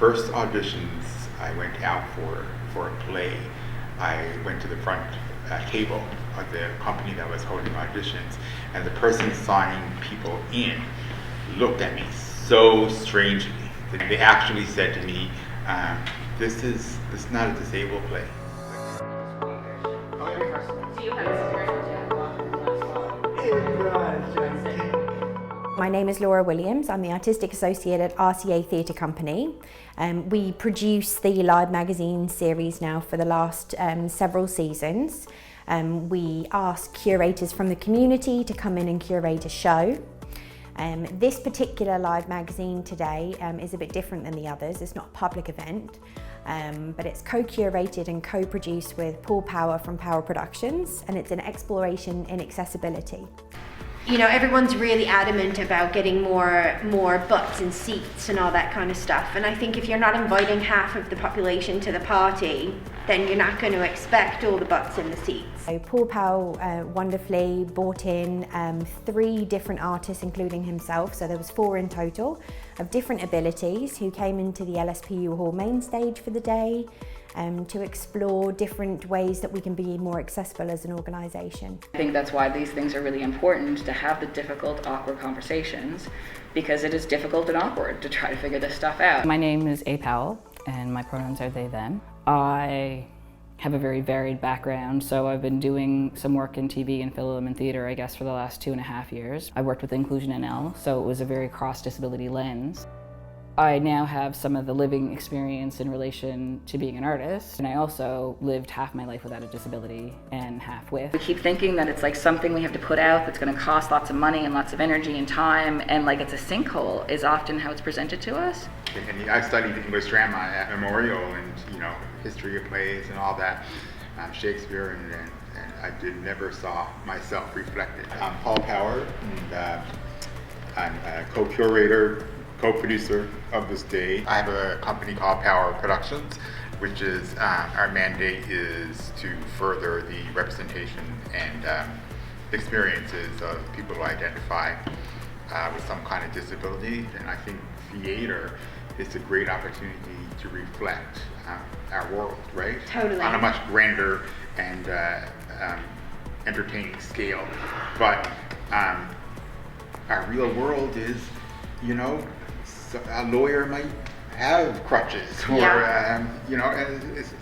first auditions I went out for a play, I went to the front table of the company that was holding auditions, and the person signing people in looked at me so strangely. They actually said to me, this is not a disabled play. My name is Laura Williams. I'm the Artistic Associate at RCA Theatre Company. We produce the Live magazine series now for the last several seasons. We ask curators from the community to come in and curate a show. This particular Live magazine today is a bit different than the others. It's not a public event, but it's co-curated and co-produced with Paul Power from Power Productions, and it's an exploration in accessibility. You know, everyone's really adamant about getting more butts and seats and all that kind of stuff. And I think if you're not inviting half of the population to the party, then you're not going to expect all the butts in the seats. So Paul Powell wonderfully brought in 3 different artists, including himself. So there was 4 in total of different abilities who came into the LSPU Hall main stage for the day to explore different ways that we can be more accessible as an organisation. I think that's why these things are really important, to have the difficult, awkward conversations, because it is difficult and awkward to try to figure this stuff out. My name is A. Powell, and my pronouns are they, them. I have a very varied background, so I've been doing some work in TV and film and theatre, I guess, for the last 2.5 years. I worked with Inclusion NL, so it was a very cross-disability lens. I now have some of the living experience in relation to being an artist, and I also lived half my life without a disability and half with. We keep thinking that it's like something we have to put out that's going to cost lots of money and lots of energy and time, and like it's a sinkhole is often how it's presented to us. And I studied English drama at Memorial, and history of plays and all that, Shakespeare, and I never saw myself reflected. I'm Paul Power, and I'm a co-curator, co-producer of this day. I have a company called Power Productions, which is our mandate is to further the representation and experiences of people who identify with some kind of disability. And I think theater is a great opportunity to reflect our world, right? Totally. On a much grander and entertaining scale. But our real world is, a lawyer might have crutches, or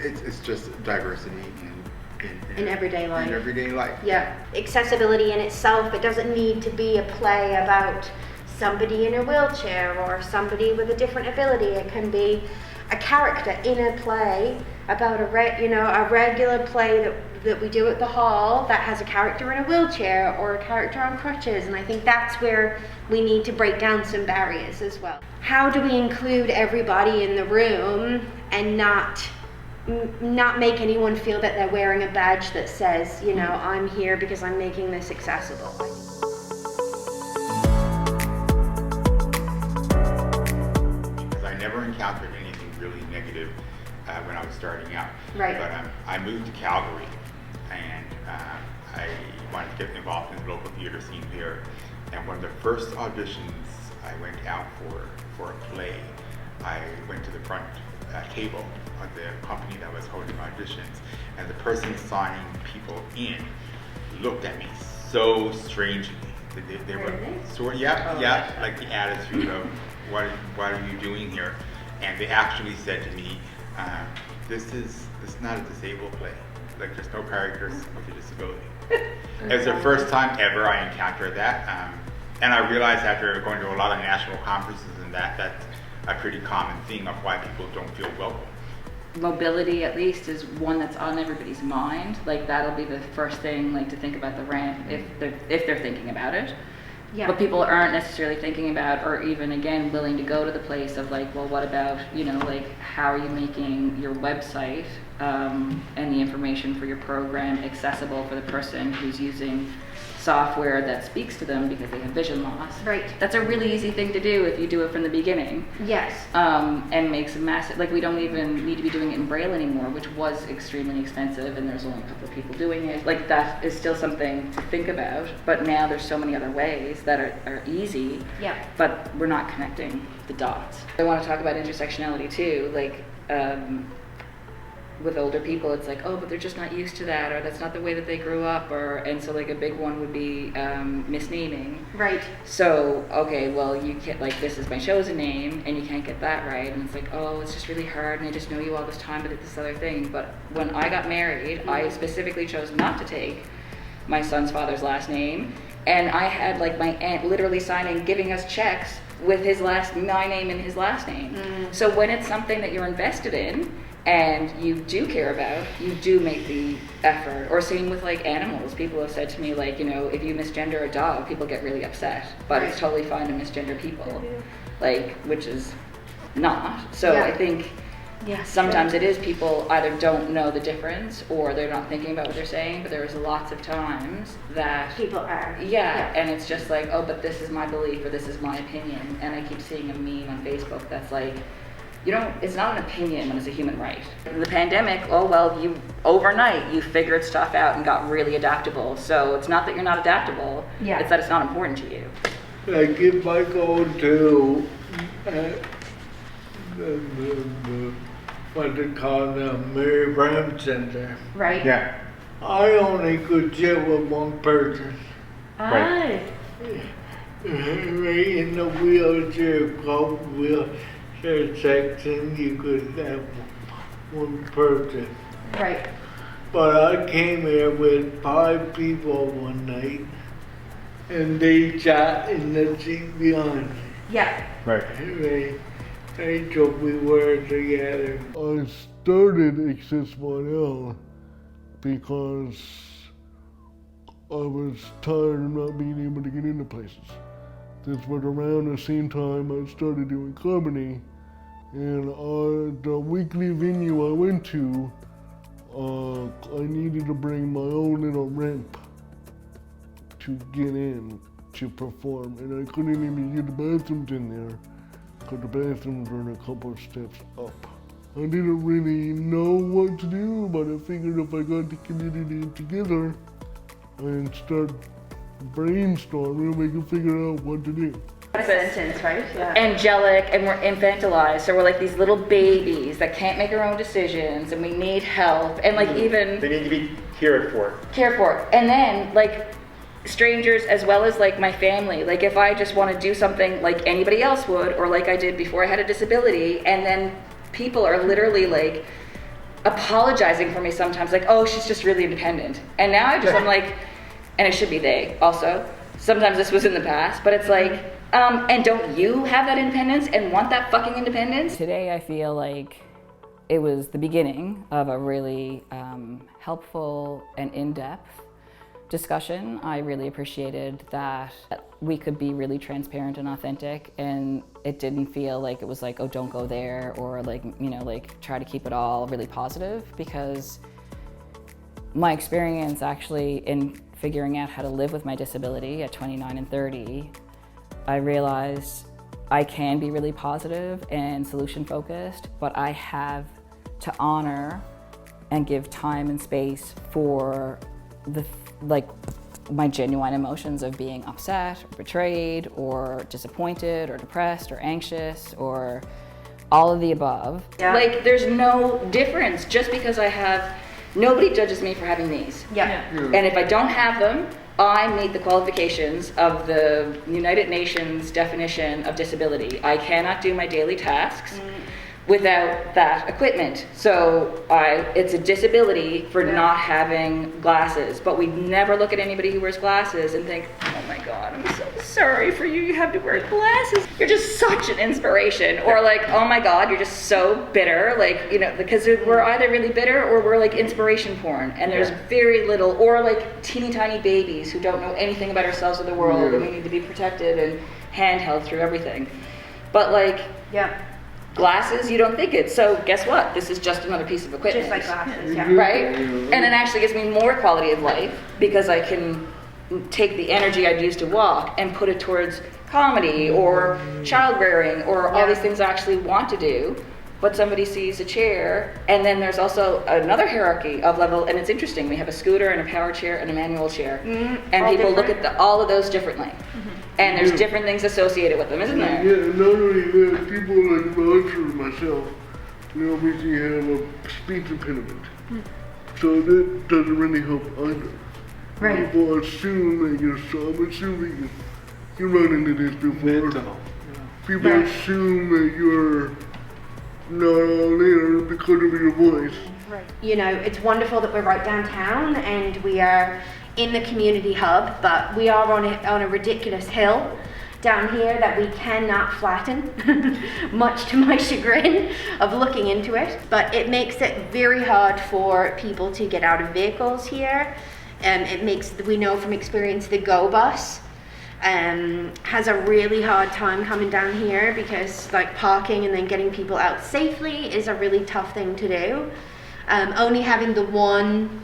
it's just diversity in everyday life. In everyday life. Yeah, accessibility in itself. It doesn't need to be a play about somebody in a wheelchair or somebody with a different ability. It can be a character in a play about a regular play that we do at the hall that has a character in a wheelchair or a character on crutches, and I think that's where we need to break down some barriers as well. How do we include everybody in the room and not make anyone feel that they're wearing a badge that says, I'm here because I'm making this accessible? Because I never encountered anything really negative when I was starting out. Right. But I moved to Calgary, and I wanted to get involved in the local theater scene here. And one of the first auditions I went out for a play, I went to the front table of the company that was holding auditions, and the person signing people in looked at me so strangely. They were sort of, like the attitude of, what are you doing here? And they actually said to me, this is not a disabled play. Like, there's no characters with a disability. It was the first time ever I encountered that, and I realized after going to a lot of national conferences and that's a pretty common thing of why people don't feel welcome. Mobility, at least, is one that's on everybody's mind. Like, that'll be the first thing, like, to think about the ramp if they're thinking about it. Yeah. But people aren't necessarily thinking about, or even again willing to go to the place of like, well, what about, how are you making your website and the information for your program accessible for the person who's using software that speaks to them because they have vision loss. Right. That's a really easy thing to do if you do it from the beginning. Yes. And makes a massive, like we don't even need to be doing it in Braille anymore, which was extremely expensive and there's only a couple of people doing it. Like that is still something to think about, but now there's so many other ways that are easy, Yeah. but we're not connecting the dots. I want to talk about intersectionality too, like with older people, it's like, oh, but they're just not used to that, or that's not the way that they grew up, and so like a big one would be misnaming. Right. So, okay, well, you can't, like, this is my chosen name, and you can't get that right, and it's like, oh, it's just really hard, and I just know you all this time, but it's this other thing. But when I got married, I specifically chose not to take my son's father's last name, and I had, like, my aunt literally signing, giving us checks with my name and his last name. So when it's something that you're invested in, and you do care about, you do make the effort. Or same with like animals. People have said to me, like, you know, if you misgender a dog, people get really upset. But it's totally fine to misgender people, like, which is not. So I think sometimes it is people either don't know the difference or they're not thinking about what they're saying, but there's lots of times that People are. and it's just like, oh, but this is my belief or this is my opinion. And I keep seeing a meme on Facebook that's like, it's not an opinion when it's a human right. The pandemic, oh well, overnight you figured stuff out and got really adaptable. So it's not that you're not adaptable, it's that it's not important to you. Like if I go to what they call the Mary Brown Center, Right. Yeah. I only could sit with one person. Right. Right in the wheelchair section, you could have one person. Right. But I came here with 5 people one night, and they sat in the seat behind me. Yeah. Right. They told we were together. I started Access1L because I was tired of not being able to get into places. This was around the same time I started doing comedy, and the weekly venue I went to, I needed to bring my own little ramp to get in to perform, and I couldn't even get the bathrooms in there because the bathrooms were a couple of steps up. I didn't really know what to do, but I figured if I got the community together and start brainstorming, we can figure out what to do. Sentence, right? Yeah. Angelic, and we're infantilized, so we're like these little babies that can't make our own decisions, and we need help, and like even They need to be cared for. And then like strangers as well as like my family, like if I just want to do something like anybody else would, or like I did before I had a disability, and then people are literally like apologizing for me sometimes, like, oh, she's just really independent, and now I'm like, and it should be they also. Sometimes this was in the past, but it's like, and don't you have that independence and want that fucking independence? Today I feel like it was the beginning of a really helpful and in-depth discussion. I really appreciated that we could be really transparent and authentic, and it didn't feel like it was like, oh, don't go there, or like, you know, like try to keep it all really positive, because my experience actually in figuring out how to live with my disability at 29 and 30, I realized I can be really positive and solution focused, but I have to honor and give time and space for my genuine emotions of being upset, or betrayed, or disappointed, or depressed, or anxious, or all of the above. Yeah. Like, there's no difference just because nobody judges me for having these. Yeah. And if I don't have them, I meet the qualifications of the United Nations definition of disability. I cannot do my daily tasks without that equipment. So it's a disability for not having glasses. But we never look at anybody who wears glasses and think, oh my God, I'm so sorry for you, you have to wear glasses. You're just such an inspiration. Or like, oh my God, you're just so bitter. Like, you know, because we're either really bitter or we're like inspiration porn. And there's very little, or like teeny tiny babies who don't know anything about ourselves or the world, and we need to be protected and handheld through everything. But like, glasses, you don't think it. So guess what? This is just another piece of equipment. Just like glasses, yeah. Right? And it actually gives me more quality of life because I can take the energy I'd use to walk and put it towards comedy or child rearing or all these things I actually want to do. But somebody sees a chair, and then there's also another hierarchy of level, and it's interesting. We have a scooter and a power chair and a manual chair, and all people look different. at all of those differently. And there's different things associated with them, isn't there? Yeah, not only that, people like Roger and myself, we obviously have a speech impediment. So that doesn't really help either. Right. People assume that you're so, I'm assuming you run into this before. People Right. assume that you're not all there because of your voice. You know, it's wonderful that we're right downtown and we are in the community hub, but we are on a ridiculous hill down here that we cannot flatten, much to my chagrin of looking into it. But it makes it very hard for people to get out of vehicles here. It makes, we know from experience, the Go bus has a really hard time coming down here because like parking and then getting people out safely is a really tough thing to do. Only having the one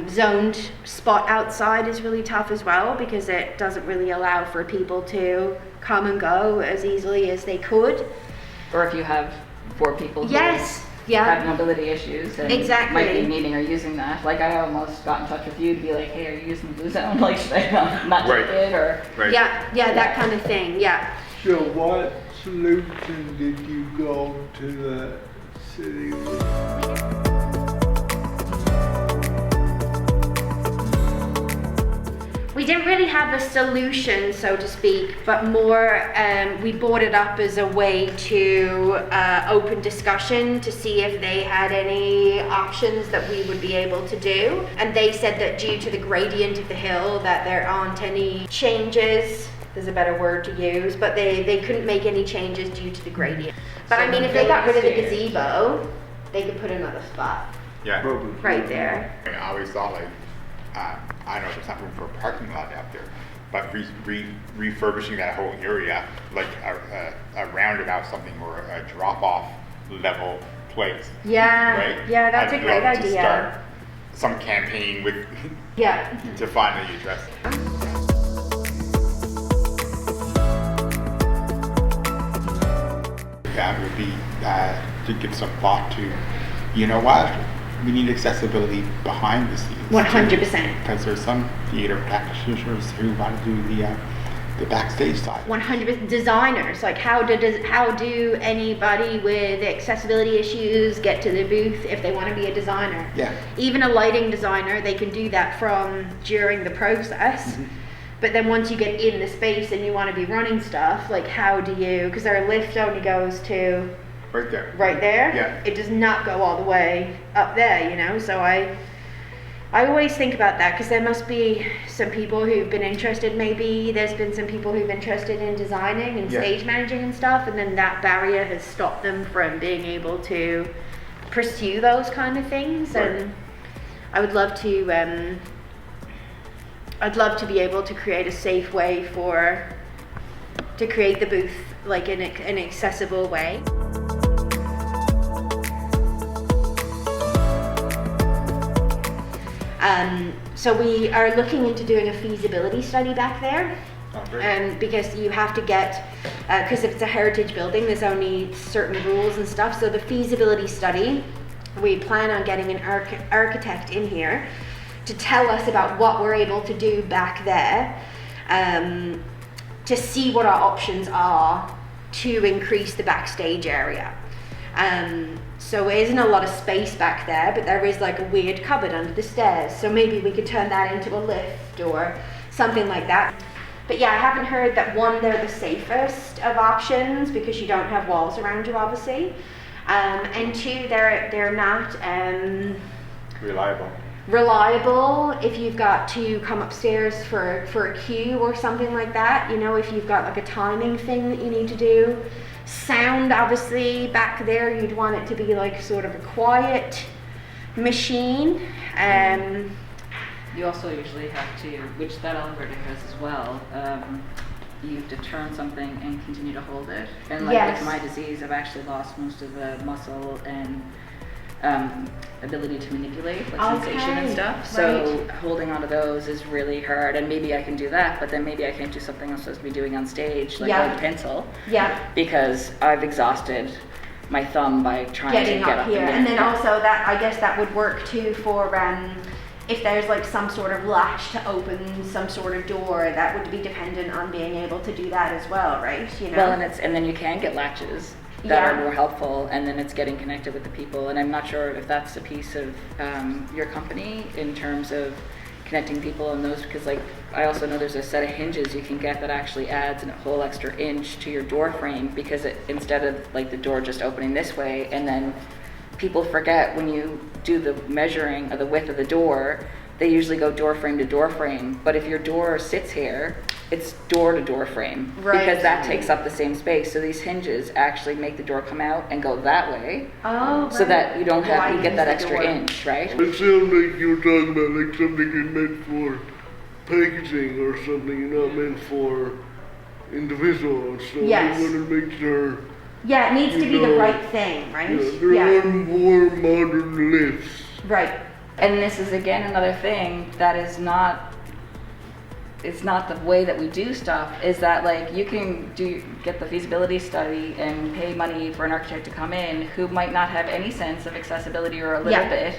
zoned spot outside is really tough as well because it doesn't really allow for people to come and go as easily as they could. Or if you have 4 people who have mobility issues and Exactly. might be needing or using that. Like I almost got in touch with you to be like, hey, are you using the blue zone? Like should I not take it or? Right. Yeah, that kind of thing, yeah. So what solution did you go to the city with? We didn't really have a solution, so to speak, but more we brought it up as a way to open discussion to see if they had any options that we would be able to do. And they said that due to the gradient of the hill that there aren't any changes, there's a better word to use, but they couldn't make any changes due to the gradient. But I mean, if they got rid of the gazebo, they could put another spot Yeah. right there. I always thought like, I know there's not room for a parking lot out there, but refurbishing that whole area, like a roundabout something or a drop-off level place. Yeah, Right? yeah, that's a I'd great love to idea. start some campaign with Yeah. to finally address it. That would be to give some thought to, you know what, we need accessibility behind the scenes. 100%. Because there's some theater practitioners who want to do the backstage side. 100% designers. Like how do anybody with accessibility issues get to the booth if they want to be a designer? Yeah. Even a lighting designer, they can do that from during the process. But then once you get in the space and you want to be running stuff, like how do you, because our lift only goes to Right there. right there. Yeah. It does not go all the way up there, you know. So I always think about that because there must be some people who've been interested. Maybe there's been some people who've been interested in designing and Yeah. stage managing and stuff, and then that barrier has stopped them from being able to pursue those kind of things. Right. And I would love to. I'd love to be able to create a safe way to create the booth like in an accessible way. So we are looking into doing a feasibility study back there. Oh, great. Because you have to get, because if it's a heritage building, there's only certain rules and stuff. So the feasibility study, we plan on getting an architect in here to tell us about what we're able to do back there, to see what our options are to increase the backstage area. So there isn't a lot of space back there, but there is like a weird cupboard under the stairs. So maybe we could turn that into a lift or something like that. But yeah, I haven't heard that one, they're the safest of options because you don't have walls around you, obviously. And two, they're not reliable if you've got to come upstairs for a queue or something like that. You know, if you've got like a timing thing that you need to do. Sound, obviously, back there, you'd want it to be like sort of a quiet machine. You also usually have to, which that elevator has as well, you have to turn something and continue to hold it. And like Yes. with my disease, I've actually lost most of the muscle and ability to manipulate, like sensation and Okay, stuff. So right. holding onto those is really hard, and maybe I can do that, but then maybe I can't do something I'm supposed to be doing on stage, like Yeah. hold a pencil, Yeah. because I've exhausted my thumb by trying Getting to get up up here, and down. and then Yeah. also that, I guess that would work too for if there's like some sort of latch to open some sort of door, that would be dependent on being able to do that as well, right? You know. Well, and then you can get latches that Yeah. are more helpful, and then it's getting connected with the people. And I'm not sure if that's a piece of your company in terms of connecting people and those, because like I also know there's a set of hinges you can get that actually adds a whole extra inch to your door frame, because instead of like the door just opening this way, and then people forget when you do the measuring of the width of the door, they usually go door frame to door frame. But if your door sits here, it's door to door frame, Right. because that takes up the same space. So these hinges actually make the door come out and go that way, Oh, so right. that you don't have, you Widens get that the extra door. inch, right? It sounds like you were talking about like something is meant for packaging or something, not meant for individuals. So Yes. we want to make sure Yeah, it needs to be the No. right thing, right? there are more modern lifts. Right. And this is again another thing that is not, it's not the way that we do stuff, is that like you can get the feasibility study and pay money for an architect to come in who might not have any sense of accessibility or a little Yeah. bit,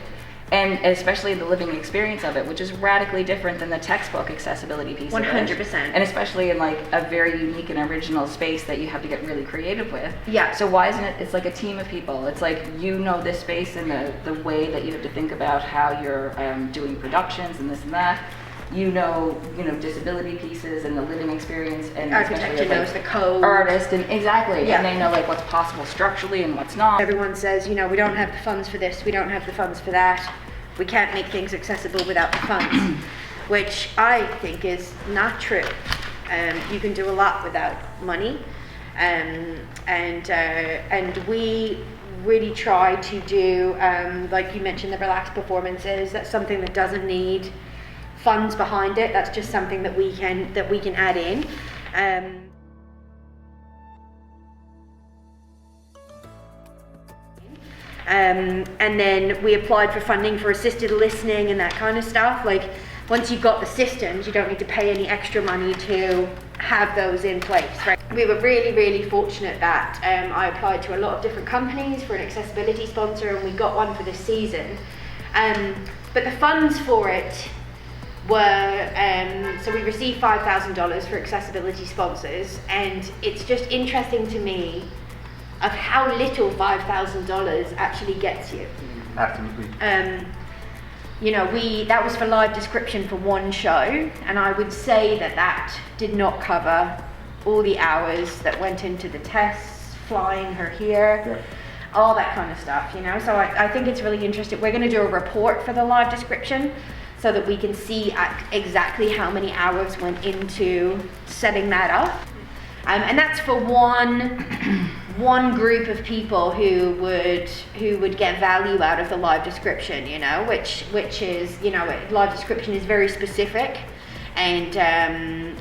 and especially the living experience of it, which is radically different than the textbook accessibility piece of it. 100%. And especially in like a very unique and original space that you have to get really creative with. Yeah. So why isn't it, it's like a team of people. It's like, you know, this space and the way that you have to think about how you're doing productions and this and that. You know, disability pieces and the living experience, and Architecture especially, like, knows the code. artist, and exactly, Yeah. and they know like what's possible structurally and what's not. Everyone says, we don't have the funds for this, we don't have the funds for that, we can't make things accessible without the funds, which I think is not true. You can do a lot without money, and we really try to do, like you mentioned, the relaxed performances. That's something that doesn't need funds behind it. That's just something that we can add in. And then we applied for funding for assisted listening and that kind of stuff. Like, once you've got the systems, you don't need to pay any extra money to have those in place, right? We were really, really fortunate that I applied to a lot of different companies for an accessibility sponsor, and we got one for this season. But the funds for it were, so we received $5,000 for accessibility sponsors, and it's just interesting to me of how little $5,000 actually gets you. Absolutely. That was for live description for one show, and I would say that did not cover all the hours that went into the tests, flying her here, all that kind of stuff, So I think it's really interesting. We're going to do a report for the live description so that we can see exactly how many hours went into setting that up. And that's for one group of people who would get value out of the live description, which is, live description is very specific and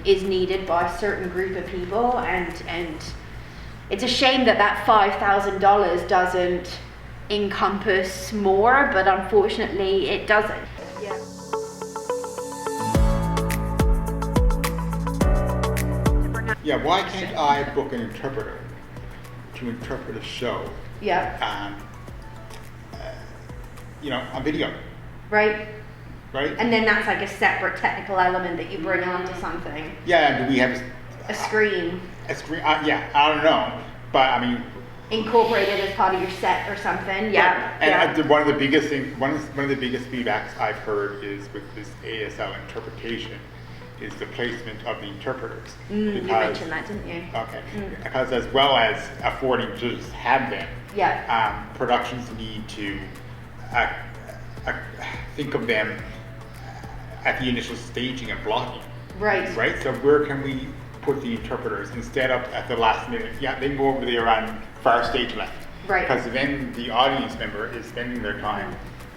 is needed by a certain group of people, and it's a shame that $5,000 doesn't encompass more, but unfortunately it doesn't. Yeah. Yeah, why can't I book an interpreter to interpret a show? Yeah. On video, Right. right? And then that's like a separate technical element that you bring onto something. Yeah, do we have A screen a screen? Yeah, I don't know, but I mean. incorporated as part of your set or something. Yeah. And one of the biggest things, one of the biggest feedbacks I've heard is with this ASL interpretation is the placement of the interpreters. You mentioned that, didn't you? Okay, because as well as affording to just have them, productions need to think of them at the initial staging and blocking. Right. Right? So where can we put the interpreters instead of at the last minute? Yeah, they can go over there on far stage left. Right. Because then the audience member is spending their time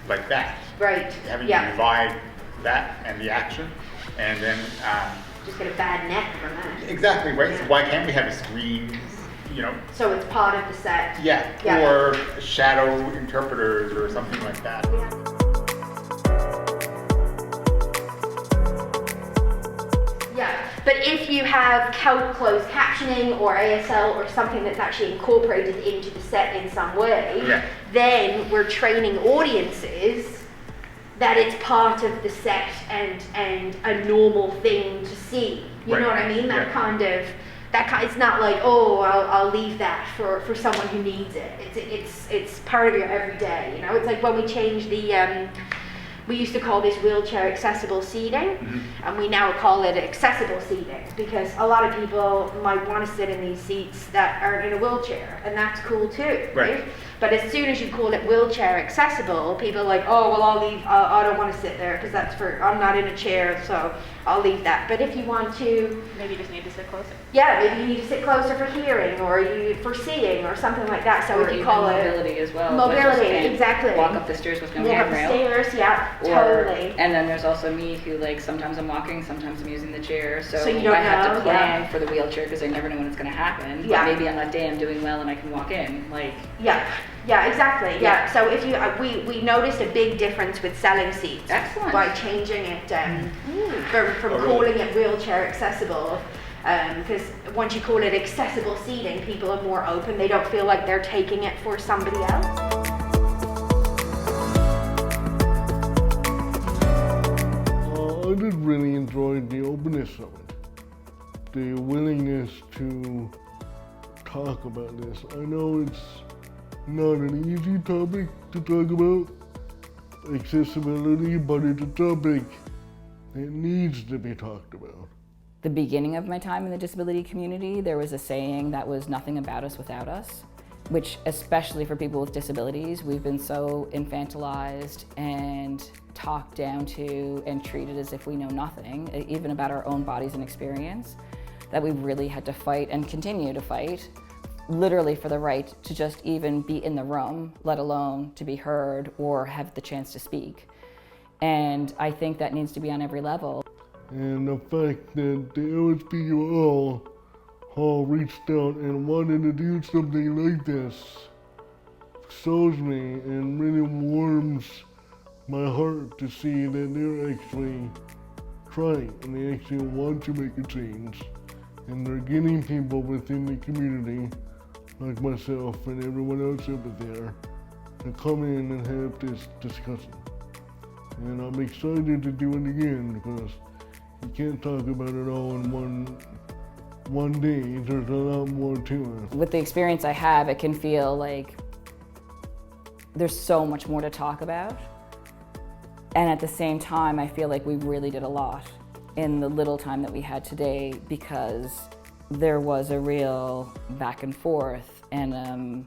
like that. Right. Having to divide that and the action, and then Just get a bad neck from that. exactly right. So why can't we have a screen, you know, So it's part of the set. yeah, Yeah. or shadow interpreters or something like that. Yeah, but if you have closed captioning or ASL or something that's actually incorporated into the set in some way, Yeah. then we're training audiences that it's part of the set and a normal thing to see. You Right. know what I mean? Yeah. It's not like, oh, I'll leave that for someone who needs it. It's part of your everyday. You know, it's like when we changed the. We used to call this wheelchair accessible seating, and we now call it accessible seating because a lot of people might want to sit in these seats that aren't in a wheelchair, and that's cool too, right? But as soon as you call it wheelchair accessible, people are like, oh, well, I'll leave, I don't want to sit there because I'm not in a chair, so I'll leave that. But if you want to, Maybe you just need to sit closer. yeah, maybe you need to sit closer for hearing or for seeing or something like that. So Or if you even call it mobility as well. mobility, Like, just exactly. Walk up the stairs with no walk up the handrail. stairs, yeah, Or, totally. and then there's also me who, like, sometimes I'm walking, sometimes I'm using the chair, so So you don't I have know, to plan yeah. for the wheelchair because I never know when it's going to happen. Yeah. But maybe on that day I'm doing well and I can walk in. Like, Yeah, exactly. Yeah. So if you, we noticed a big difference with selling seats. Excellent. By changing it from Oh, really? calling it wheelchair accessible. Because once you call it accessible seating, people are more open. They don't feel like they're taking it for somebody else. I did really enjoy the openness of it, the willingness to talk about this. I know it's not an easy topic to talk about, accessibility, but it's a topic that needs to be talked about. The beginning of my time in the disability community, there was a saying that was nothing about us without us, which especially for people with disabilities, we've been so infantilized and talked down to and treated as if we know nothing, even about our own bodies and experience, that we've really had to fight and continue to fight, literally for the right to just even be in the room, let alone to be heard or have the chance to speak. And I think that needs to be on every level. And the fact that the LSPUL all reached out and wanted to do something like this shows me and really warms my heart to see that they're actually trying and they actually want to make a change. And they're getting people within the community, like myself and everyone else over there, to come in and have this discussion. And I'm excited to do it again because you can't talk about it all in one day. There's a lot more to it. With the experience I have, it can feel like there's so much more to talk about. And at the same time, I feel like we really did a lot in the little time that we had today because there was a real back and forth and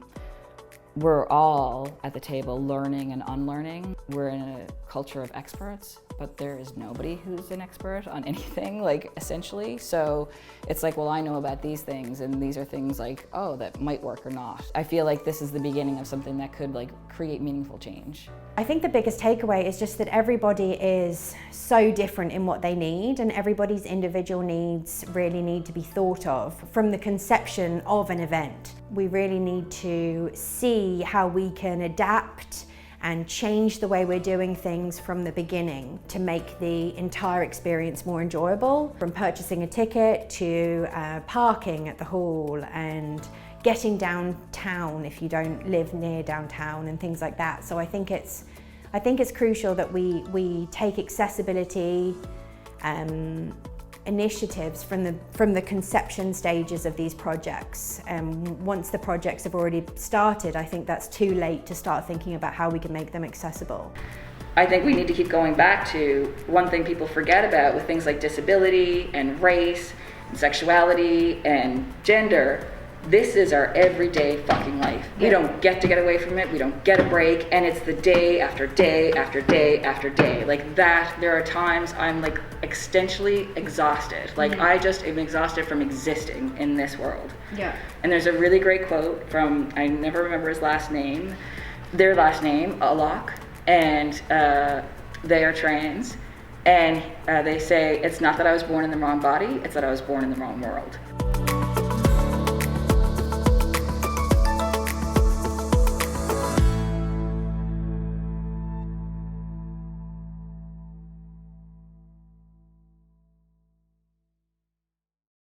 we're all at the table learning and unlearning. We're in a culture of experts, but there is nobody who's an expert on anything, like essentially. So it's like, well, I know about these things and these are things like, oh, that might work or not. I feel like this is the beginning of something that could like create meaningful change. I think the biggest takeaway is just that everybody is so different in what they need and everybody's individual needs really need to be thought of from the conception of an event. We really need to see how we can adapt and change the way we're doing things from the beginning to make the entire experience more enjoyable, from purchasing a ticket to parking at the hall and getting downtown if you don't live near downtown and things like that. So I think it's crucial that we take accessibility initiatives from the conception stages of these projects. Once the projects have already started, I think that's too late to start thinking about how we can make them accessible. I think we need to keep going back to one thing people forget about with things like disability and race and sexuality and gender. This is our everyday fucking life. We don't get away from it. We don't get a break. And it's the day after day after day after day. Like that, there are times I'm like existentially exhausted. Like I just am exhausted from existing in this world. Yeah. And there's a really great quote from, I never remember his last name, their last name, Alok, and they are trans. And they say, it's not that I was born in the wrong body, it's that I was born in the wrong world.